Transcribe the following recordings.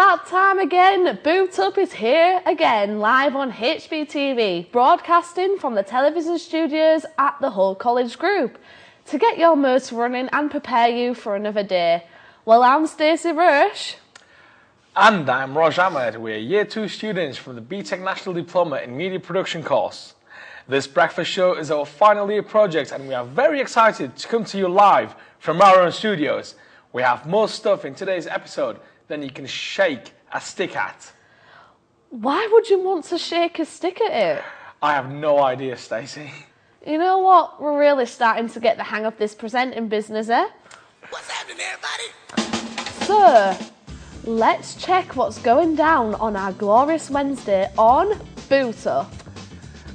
that time again. Boot Up is here again, live on HBTV, broadcasting from the television studios at the Hull College Group, to get your motor running and prepare you for another day. Well, I'm Stacey Roche. And I'm Raj Ahmed. We're Year 2 students from the BTEC National Diploma in Media Production course. This breakfast show is our final year project and we are very excited to come to you live from our own studios. We have more stuff in today's episode than you can shake a stick at. Why would you want to shake a stick at it? I have no idea, Stacey. You know what? We're really starting to get the hang of this presenting business, eh? What's happening, everybody? So, let's check what's going down on our glorious Wednesday on Boot Up.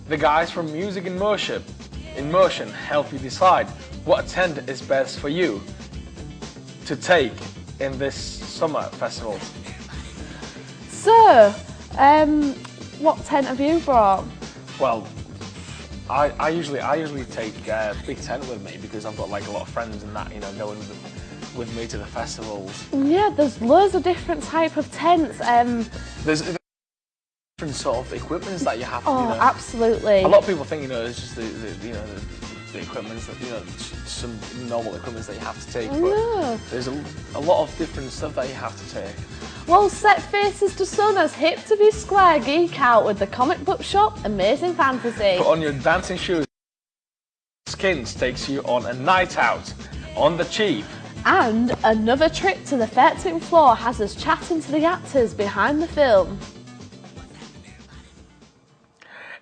The guys from Music in Motion help you decide what tent is best for you to take in this summer festival. So, what tent have you brought? Well, I usually take a big tent with me because I've got like a lot of friends and that, you know, going with me to the festivals. Yeah, there's loads of different type of tents. There's different sort of equipments that you have to, Oh, you know. absolutely. A lot of people think, you know, it's just the equipments that, you know, some normal equipments that you have to take, but No. there's a lot of different stuff that you have to take. Well, set faces to sun as hip to be square geek out with the comic book shop Amazing Fantasy. Put on your dancing shoes. Skins takes you on a night out on the cheap. And another trip to the 13th floor has us chatting to the actors behind the film.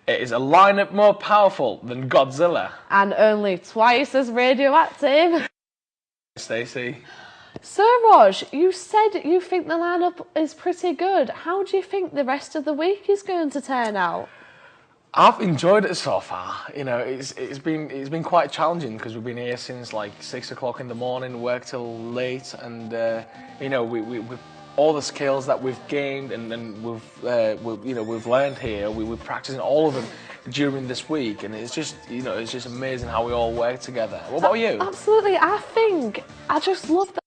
It is a lineup more powerful than Godzilla. And only twice as radioactive. Stacey. So, Raj, you said you think the lineup is pretty good. How do you think the rest of the week is going to turn out? I've enjoyed it so far. You know, it's been quite challenging because we've been here since like 6 o'clock in the morning, work till late, and you know, we all the skills that we've gained and we've learned here, we're practicing all of them during this week, and it's just, you know, it's just amazing how we all work together. What about you? Absolutely. I just love that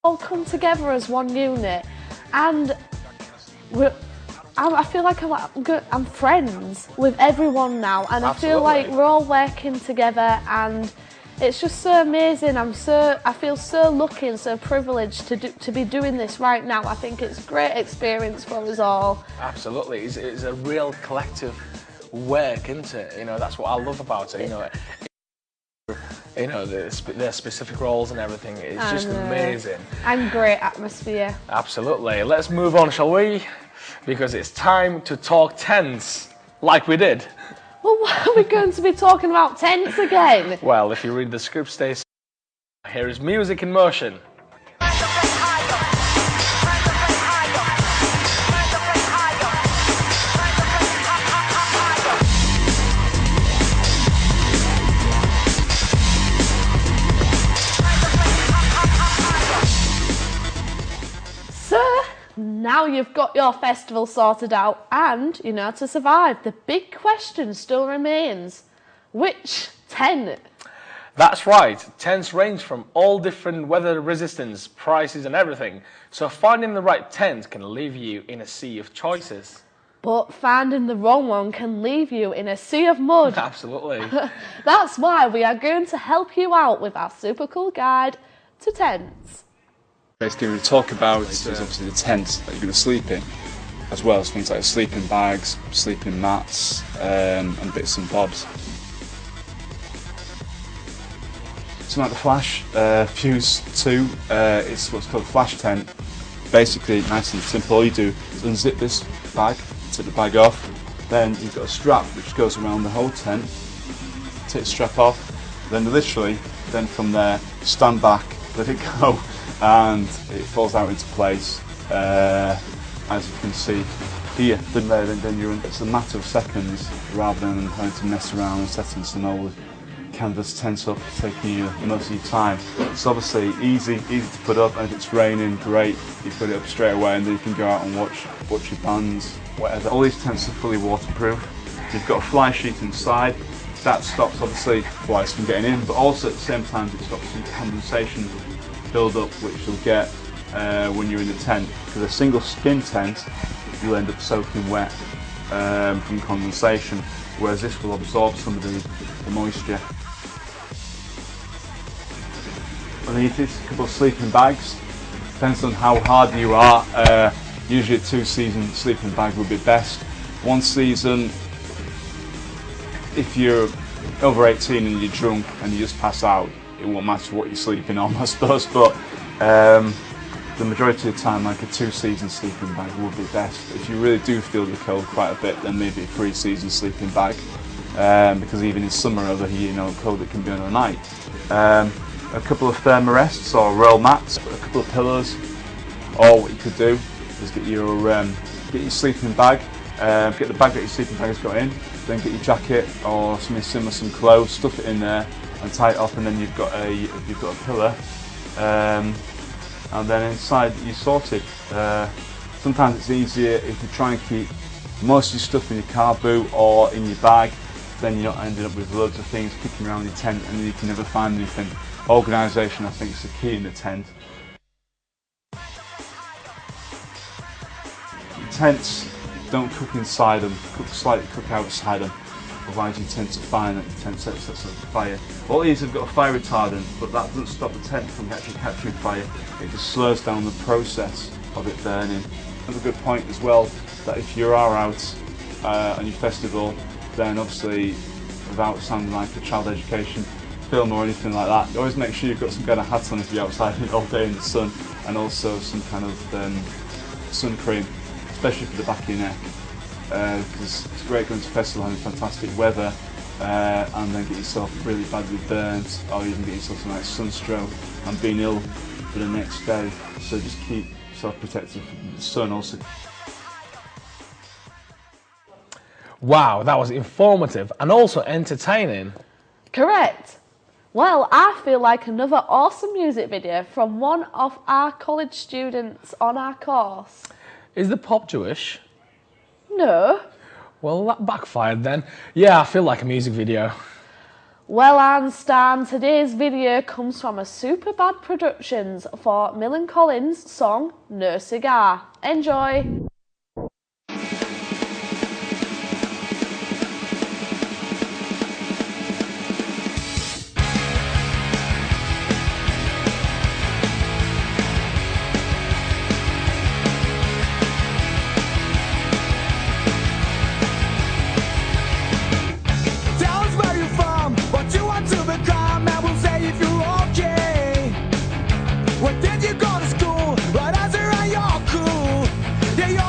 we all come together as one unit, and I feel like I'm friends with everyone now, and I feel like we're all working together, and it's just so amazing. I feel so lucky and so privileged to be doing this right now. I think it's a great experience for us all. Absolutely, it's a real collective work, isn't it? You know, that's what I love about it. You know, their specific roles and everything. It's just amazing. And great atmosphere. Absolutely. Let's move on, shall we? Because it's time to talk tents, like we did. Well, why are we going to be talking about tents again? Well, if you read the script, Stacey, here is Music in Motion. So, now you've got your festival sorted out and you know how to survive. The big question still remains. Which tent? That's right. Tents range from all different weather resistance, prices and everything. So finding the right tent can leave you in a sea of choices. But finding the wrong one can leave you in a sea of mud. Absolutely. That's why we are going to help you out with our super cool guide to tents. Basically, we talk about is obviously the tent that you're going to sleep in, as well as things like sleeping bags, sleeping mats, and bits and bobs. Something like the Flash Fuse 2, it's what's called a Flash tent. Basically, nice and simple. All you do is unzip this bag, take the bag off, then you've got a strap which goes around the whole tent. Take the strap off, then literally, then from there, stand back, let it go, and it falls out into place. As you can see here, then it's a matter of seconds rather than having to mess around and setting some old canvas tent up, taking you most of your time. It's obviously easy to put up, and if it's raining, great, you put it up straight away and then you can go out and watch your bands, whatever. All these tents are fully waterproof. You've got a fly sheet inside. That stops obviously flies from getting in, but also at the same time it stops some condensation build up, which you'll get when you're in the tent, because a single skin tent you'll end up soaking wet from condensation, whereas this will absorb some of the moisture. Underneath this, a couple of sleeping bags. Depends on how hard you are. Usually a 2-season sleeping bag would be best. 1 season, if you're over 18 and you're drunk and you just pass out, it won't matter what you're sleeping on, I suppose, but the majority of the time, like a 2-season sleeping bag would be best. If you really do feel the cold quite a bit, then maybe a 3-season sleeping bag, because even in summer over here, you know how cold it can be on a night. A couple of thermarests or roll mats, a couple of pillows, or what you could do is get your sleeping bag, get the bag that your sleeping bag has got in, then get your jacket or something similar, some clothes, stuff it in there and tie it off, and then you've got a pillow, and then inside you're sorted. Sometimes it's easier if you try and keep most of your stuff in your car boot or in your bag, then you're not ending up with loads of things kicking around your tent and you can never find anything. Organisation, I think, is the key in the tent. Tents, don't cook inside them, cook outside them, otherwise you tend to find that the tent sets on fire. All these have got a fire retardant, but that doesn't stop the tent from actually catching fire, it just slows down the process of it burning. Another good point as well, that if you are out on your festival, then obviously, without sounding like a child education film or anything like that, you always make sure you've got some kind of hat on if you're outside all day in the sun, and also some kind of sun cream, especially for the back of your neck, because it's great going to festival having fantastic weather and then get yourself really badly burnt, or even get yourself some like sunstroke and being ill for the next day. So just keep yourself protected from the sun also. Wow, that was informative and also entertaining. Correct. Well, I feel like another awesome music video from one of our college students on our course. Is the pop Jewish? No. Well, that backfired then. Yeah, I feel like a music video. Well, Stan, today's video comes from a Superbad Productions for Millen Collins' song No Cigar. Enjoy. Where did you go to school? What else are your crew? Yeah,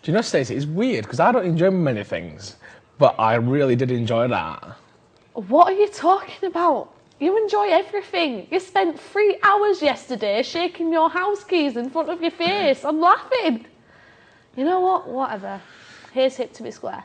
Do you know, Stacey, it's weird because I don't enjoy many things, but I really did enjoy that. What are you talking about? You enjoy everything. You spent 3 hours yesterday shaking your house keys in front of your face. I'm laughing. You know what? Whatever. Here's Hip to be Square.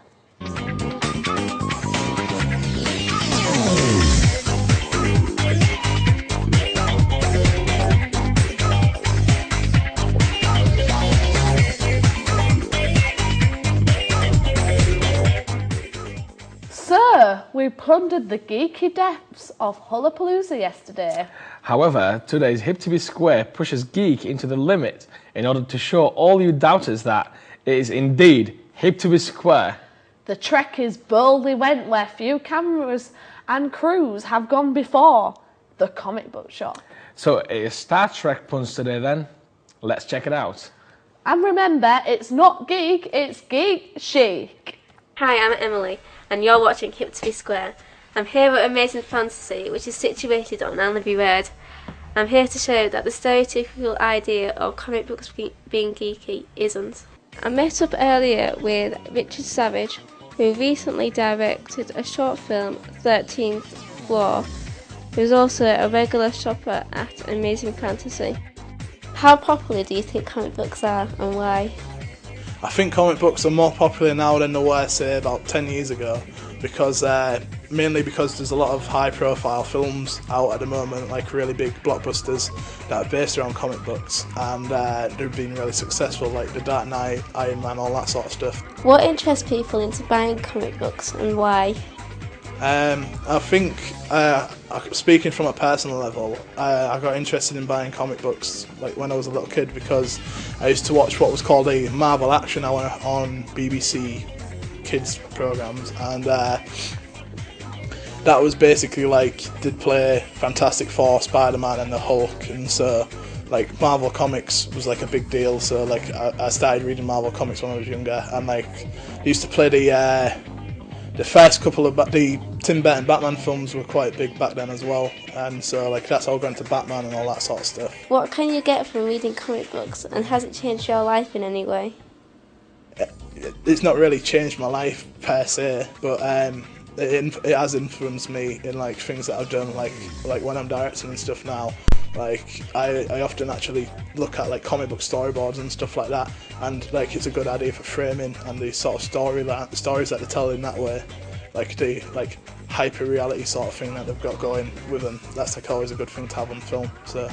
So, we plundered the geeky depths of Hullapalooza yesterday. However, today's Hip to be Square pushes geek into the limit in order to show all you doubters that it is indeed hip to be square. The Trekkies boldly went where few cameras and crews have gone before, the comic book shop. So it is Star Trek puns today then. Let's check it out. And remember, it's not geek, it's geek chic. Hi, I'm Emily, and you're watching Hip to be Square. I'm here at Amazing Fantasy, which is situated on Allenby Road. I'm here to show that the stereotypical idea of comic books being geeky isn't. I met up earlier with Richard Savage, who recently directed a short film, 13th Floor, who's also a regular shopper at Amazing Fantasy. How popular do you think comic books are, and why? I think comic books are more popular now than they were, say, about 10 years ago, because mainly because there's a lot of high-profile films out at the moment, like really big blockbusters that are based around comic books, and they've been really successful, like The Dark Knight, Iron Man, all that sort of stuff. What interests people into buying comic books, and why? I think, speaking from a personal level, I got interested in buying comic books like when I was a little kid because I used to watch what was called a Marvel Action Hour on BBC Kids programmes, and that was basically like they'd play Fantastic Four, Spider-Man and the Hulk, and so like Marvel Comics was like a big deal. So like I started reading Marvel Comics when I was younger, and like I used to play the first couple of the Tim Burton Batman films were quite big back then as well, and so like that's all gone to Batman and all that sort of stuff. What can you get from reading comic books, and has it changed your life in any way? It's not really changed my life per se, but it has influenced me in like things that I've done, like when I'm directing and stuff now. Like I often actually look at like comic book storyboards and stuff like that, and like it's a good idea for framing and the sort of stories that they tell in that way, like the like hyper reality sort of thing that they've got going with them. That's like always a good thing to have on film. So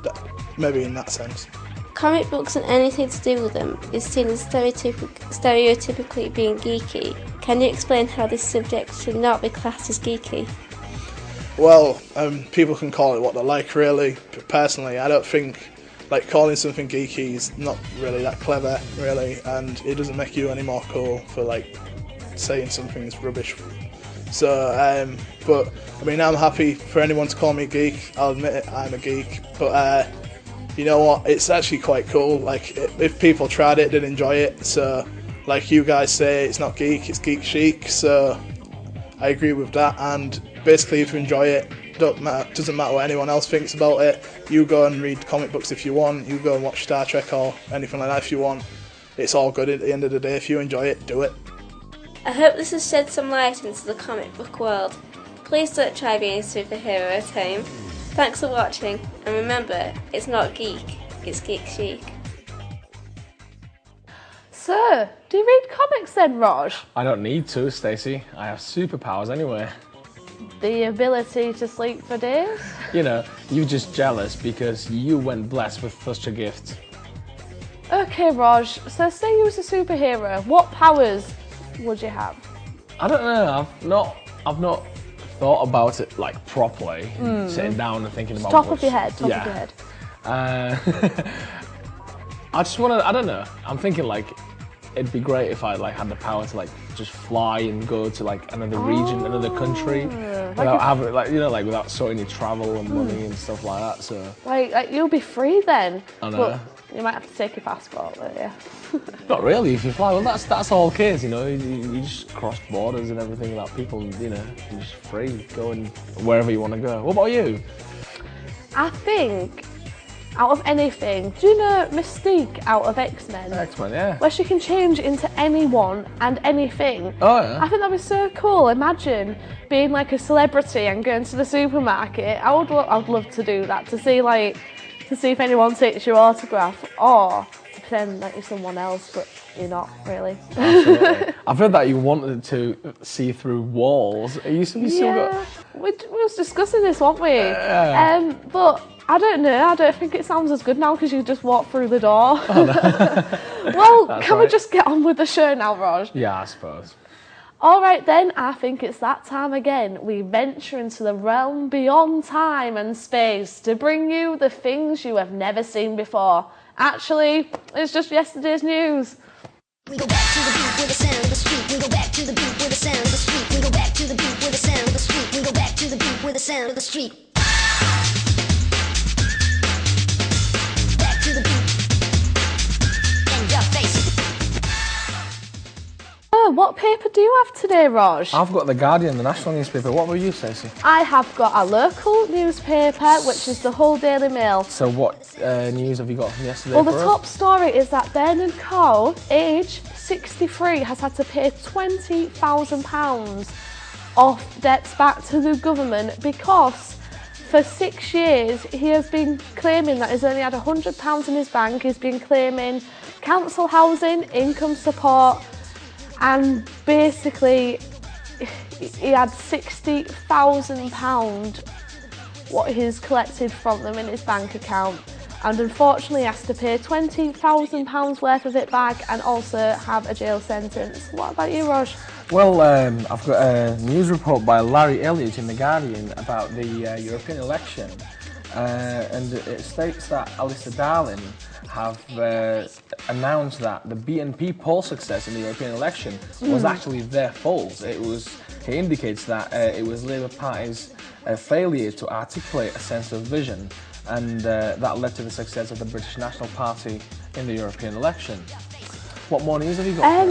that, maybe in that sense. Comic books and anything to do with them is seen as stereotypically being geeky. Can you explain how this subject should not be classed as geeky? Well, people can call it what they like, really. But personally, I don't think like calling something geeky is not really that clever, really, and it doesn't make you any more cool for like saying something's rubbish. So, but I mean, I'm happy for anyone to call me a geek. I'll admit it, I'm a geek. But you know what? It's actually quite cool. Like if people tried it, they'd enjoy it. So, like you guys say, it's not geek, it's geek chic. So, I agree with that. And basically, if you enjoy it, doesn't matter what anyone else thinks about it. You go and read comic books if you want. You go and watch Star Trek or anything like that if you want. It's all good at the end of the day. If you enjoy it, do it. I hope this has shed some light into the comic book world. Please don't try being a superhero at home. Thanks for watching, and remember, it's not geek, it's geek chic. So, do you read comics then, Raj? I don't need to, Stacey. I have superpowers anyway. The ability to sleep for days? You know, you're just jealous because you weren't blessed with such a gift. Okay, Raj, so say you was a superhero, what powers would you have? I don't know. I've not thought about it like properly, sitting down and thinking about Top of your head. I just want to. I don't know. I'm thinking like it'd be great if I like had the power to like just fly and go to like another region, another country, without having like without sorting your travel and money and stuff like that. So like you'll be free then. I know. But you might have to take your passport, won't you? Not really. If you fly, well, that's all kids. You just cross borders and everything without people. You're just free going wherever you want to go. What about you? I think out of anything. Do you know Mystique out of X-Men? X-Men, yeah. Where she can change into anyone and anything. Oh, yeah. I think that'd be so cool. Imagine being like a celebrity and going to the supermarket. I'd love to do that, to see if anyone takes your autograph, or to pretend that you're someone else, but you're not really. Absolutely. I've heard that you wanted to see through walls. Are you still got... we was discussing this, weren't we? But I don't know. I don't think it sounds as good now because you just walk through the door. Oh, no. Well, can we just get on with the show now, Raj? Yeah, I suppose. All right then, I think it's that time again. We venture into the realm beyond time and space to bring you the things you have never seen before. Actually, it's just yesterday's news. We go back to the beat with the sound of the street. We go back to the beat with the sound of the street. We go back to the beat with the sound of the street. We go back to the beat with the sound of the street. Back to the beat. And your face. Oh, what paper do you have today, Raj? I've got The Guardian, the national newspaper. What about you, Stacey? I have got a local newspaper, which is the Hull Daily Mail. So what news have you got from yesterday? Well, the top story is that Bernard Coe, age 63, has had to pay £20,000 off debts back to the government because for 6 years he has been claiming that he's only had £100 in his bank. He's been claiming council housing, income support, and basically he had £60,000 what he's collected from them in his bank account, and unfortunately he has to pay £20,000 worth of it back and also have a jail sentence. What about you, Raj? Well, I've got a news report by Larry Elliott in The Guardian about the European election, and it states that Alistair Darling have announced that the BNP poll success in the European election was actually their fault. He indicates that it was Labour Party's failure to articulate a sense of vision, and that led to the success of the British National Party in the European election. What more news have you got?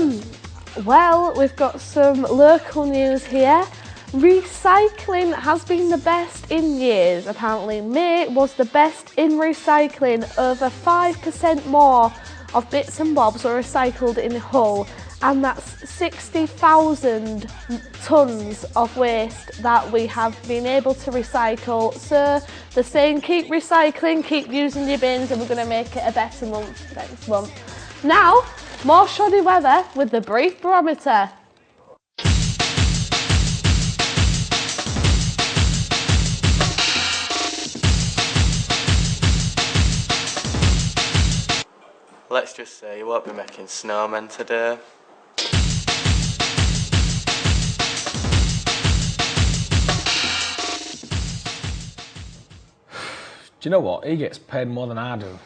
Well, we've got some local news here. Recycling has been the best in years. Apparently, May was the best in recycling. Over 5% more of bits and bobs were recycled in Hull, and that's 60,000 tonnes of waste that we have been able to recycle. So they're saying keep recycling, keep using your bins, and we're going to make it a better month next month. Now, more shoddy weather with the brief barometer. Let's just say you won't be making snowmen today. Do you know what? He gets paid more than I do.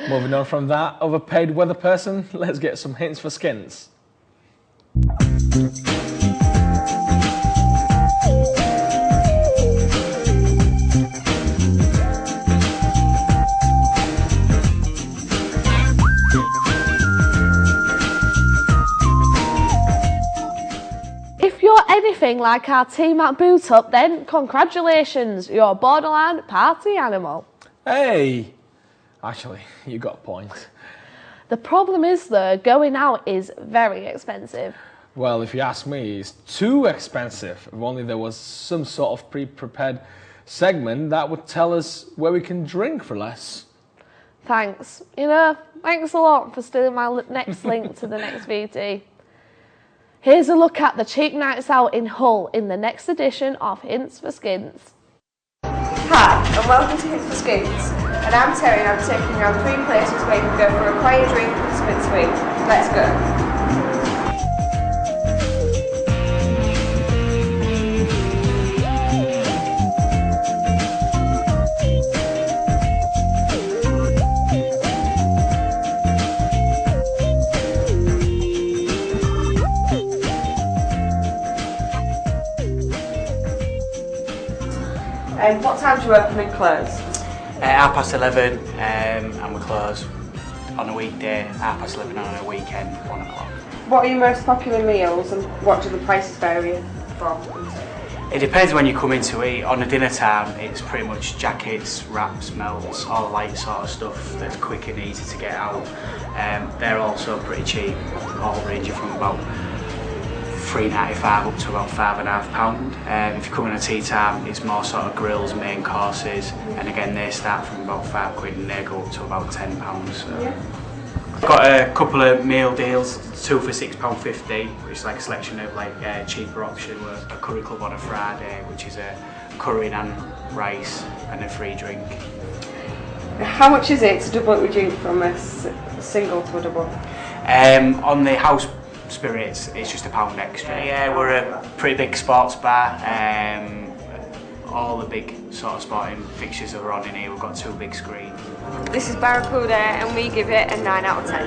Moving on from that overpaid weather person, let's get some hints for skins. If you're anything like our team at Boot Up, then congratulations, you're a borderline party animal. Hey! Actually, you got a point. The problem is though, going out is very expensive. Well, if you ask me, it's too expensive. If only there was some sort of pre-prepared segment that would tell us where we can drink for less. Thanks. Thanks a lot for stealing my next link to the next VT. Here's a look at the cheap nights out in Hull in the next edition of Hints for Skins. Hi, and welcome to Hints for Skins. And I'm Terry, and I'm taking you around 3 places where you can go for a quiet drink and spin swing. Let's go. And what time do you open and close? 11:30, and we close on a weekday, 11:30 on a weekend, 1 o'clock. What are your most popular meals and what do the prices vary from? It depends when you come in to eat. On a dinner time, it's pretty much jackets, wraps, melts, all light sort of stuff that's quick and easy to get out. They're also pretty cheap, all ranging from about £3.95 up to about £5.50. If you come in at tea time, it's more sort of grills, main courses, and again they start from about £5 and they go up to about £10. So. Yeah. I've got a couple of meal deals, 2 for £6.50, which is like a selection of like cheaper option. A curry club on a Friday, which is a curry and rice and a free drink. How much is it to double up your drink from a single to a double? On the house spirits, it's just £1 extra. Yeah, we're a pretty big sports bar. All the big sort of sporting fixtures are on in here. We've got 2 big screens. This is Barracuda and we give it a 9 out of 10.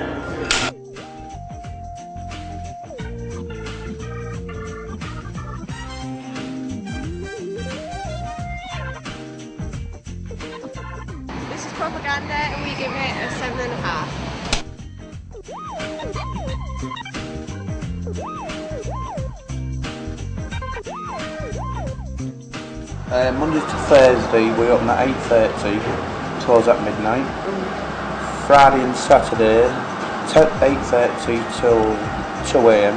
This is Propaganda and we give it a 7.5. Monday to Thursday we open at 8:30, close at midnight. Friday and Saturday 8:30 till 2 AM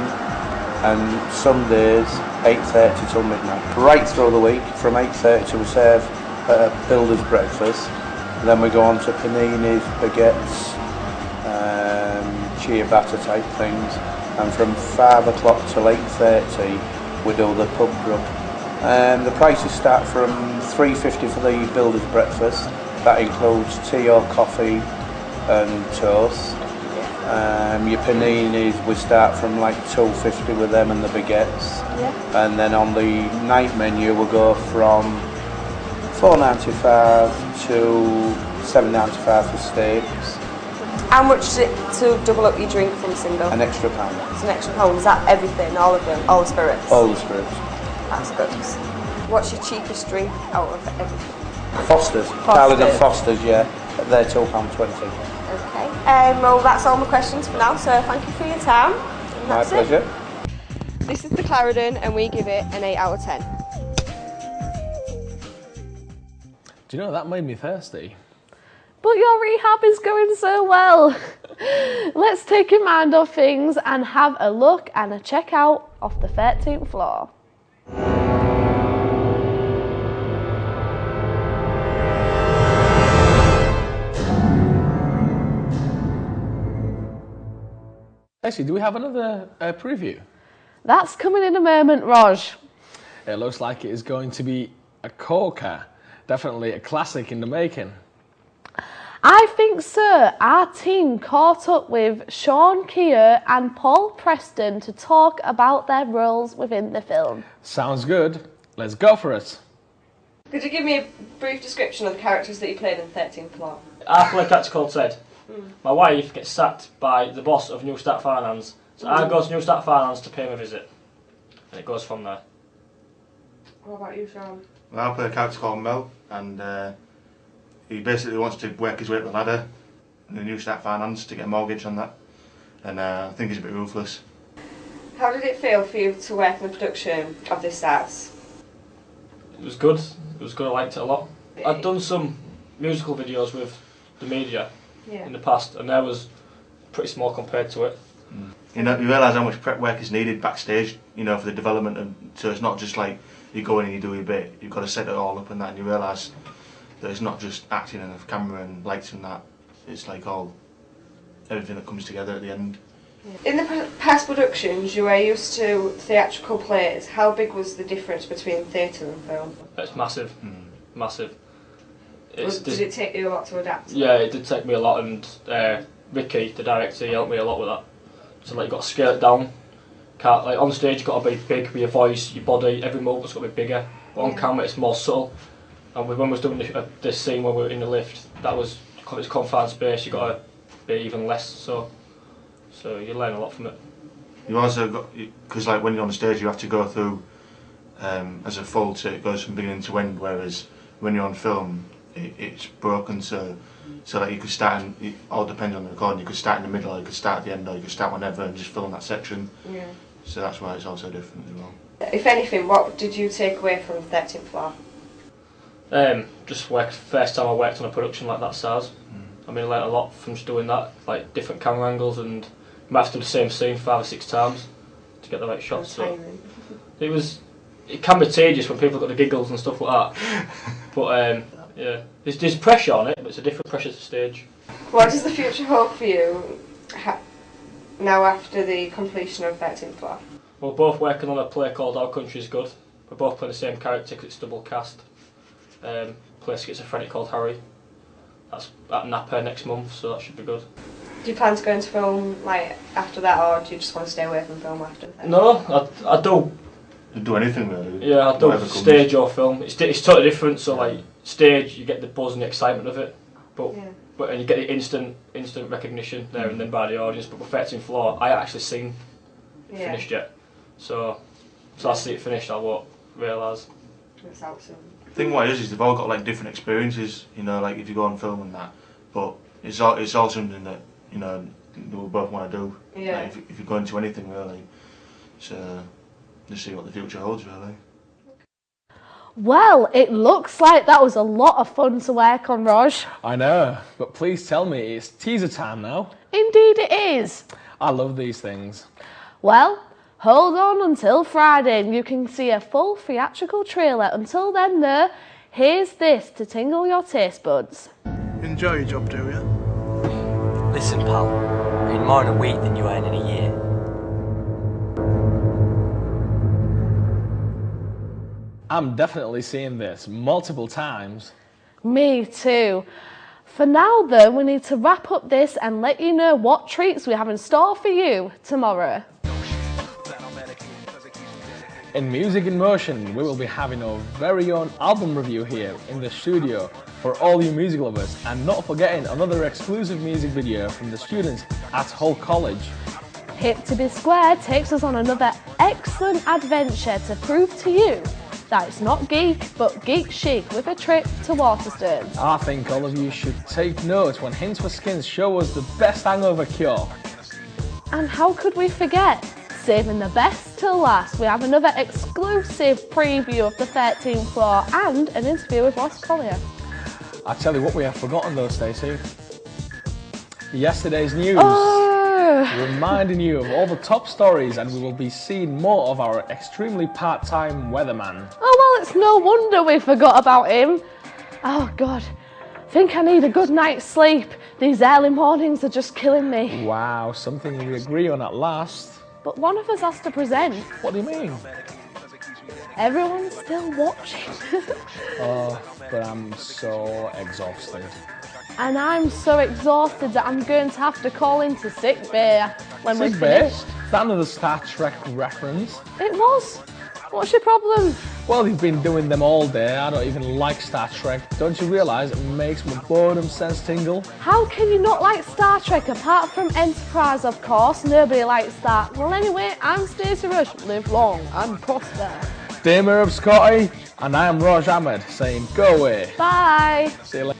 and Sundays 8:30 till midnight. Right through the week from 8:30 we serve a builder's breakfast, and then we go on to paninis, baguettes, ciabatta type things, and from 5 o'clock till 8:30 we do the pub grub. The prices start from £3.50 for the builder's breakfast. That includes tea or coffee and toast. Your paninis, we start from like £2.50 with them and the baguettes. Yeah. And then on the night menu we'll go from £4.95 to £7.95 for steaks. How much is it to double up your drink from single? An extra £1. It's an extra £1. Is that everything, all of them, all the spirits? All the spirits. That's good. What's your cheapest drink out of everything? Foster's. Carlington Foster's, yeah. They're £2.20. Okay. Well, that's all my questions for now, so thank you for your time. My pleasure. This is the Clarendon and we give it an 8 out of 10. Do you know, that made me thirsty. But your rehab is going so well. Let's take your mind off things and have a look and a check out off the 13th floor. Actually, do we have another preview? That's coming in a moment, Raj. It looks like it is going to be a corker. Definitely a classic in the making. I think, sir, our team caught up with Sean Keir and Paul Preston to talk about their roles within the film. Sounds good. Let's go for it. Could you give me a brief description of the characters that you played in 13th Floor? I play a character called Ted. My wife gets sacked by the boss of New Start Finance, so I go to New Start Finance to pay him a visit, and it goes from there. What about you, Sean? Well, I play a character called Mel, and he basically wants to work his way up the ladder in the New Start Finance to get a mortgage on that, and I think he's a bit ruthless. How did it feel for you to work in the production of this house? It was good. It was good. I liked it a lot. I'd done some musical videos with the media in the past, and that was pretty small compared to it. You know, you realise how much prep work is needed backstage, you know, for the development, and so it's not just like you go in and you do your bit. You've got to set it all up and that, and you realise that it's not just acting and a camera and lights and that. It's like everything that comes together at the end. In the past productions, you were used to theatrical plays. How big was the difference between theatre and film? It's massive, massive. Did it take you a lot to adapt? Yeah, it did take me a lot, and Ricky, the director, he helped me a lot with that. So like, you got to scale it down. Like on stage, you've got to be big with your voice, your body, every movement's got to be bigger. But on camera, it's more subtle. And when we was doing this scene when we were in the lift, that was it's confined space. You got to be even less. So you learn a lot from it. You also got, because like when you're on stage, you have to go through as a full, so it goes from beginning to end. Whereas when you're on film, it's broken, so that you could start, and it all depends on the recording, you could start in the middle, or you could start at the end, or you could start whenever and just film that section. Yeah. So that's why it's also different as well. If anything, what did you take away from 13th floor? Just first time I worked on a production like that size. I mean, I learnt a lot from just doing that, like different camera angles, and you might have to do the same scene 5 or 6 times to get the right shots. So it can be tedious when people got the giggles and stuff like that. But yeah, there's pressure on it, but it's a different pressure to stage. What does the future hold for you now after the completion of 13th floor? We're both working on a play called Our Country's Good. We're both playing the same character because it's double cast. Play a schizophrenic called Harry. That's at Napa next month, so that should be good. Do you plan to go into film like after that, or do you just want to stay away from film after that? No, I do. You do anything really? Yeah, I do stage or film. It's totally different. So like stage, you get the buzz and the excitement of it, but and you get the instant recognition there and then by the audience. But with 13th floor, I actually seen finished yet, so I see it finished, I won't realise. That's awesome. The thing what it is they've all got like different experiences, you know, like if you go on film and that, but it's all something that, you know, we both want to do. Yeah. Like if you go into anything really, so just see what the future holds really. Well, it looks like that was a lot of fun to work on, Raj. I know, but please tell me it's teaser time now. Indeed it is. I love these things. Well, hold on until Friday and you can see a full theatrical trailer. Until then though, here's this to tingle your taste buds. Enjoy your job, do you? Listen, pal, I earn more in a week than you earn in a year. I'm definitely seeing this multiple times. Me too. For now though, we need to wrap up this and let you know what treats we have in store for you tomorrow. In Music in Motion, we will be having our very own album review here in the studio for all you music lovers, and not forgetting another exclusive music video from the students at Hull College. Hip to be Square takes us on another excellent adventure to prove to you that it's not geek, but geek chic with a trip to Waterstones. I think all of you should take note when Hints for Skins show us the best hangover cure. And how could we forget? Saving the best till last, we have another exclusive preview of the 13th floor and an interview with Ross Collier. I tell you what we have forgotten though, Stacey. Yesterday's news. Reminding you of all the top stories, and we will be seeing more of our extremely part-time weatherman. Oh well, it's no wonder we forgot about him. Oh God, think I need a good night's sleep. These early mornings are just killing me. Wow, something we agree on at last. But one of us has to present. What do you mean? Everyone's still watching. Oh, but I'm so exhausted. And I'm so exhausted that I'm going to have to call into sick bay when we're finished. Is that another Star Trek reference? It was. What's your problem? Well, you've been doing them all day. I don't even like Star Trek. Don't you realise it makes my boredom sense tingle? How can you not like Star Trek apart from Enterprise, of course? Nobody likes that. Well, anyway, I'm Stacey Rush. Live long and prosper. Dear Merv Scotty, and I am Raj Ahmed saying go away. Bye. See you later.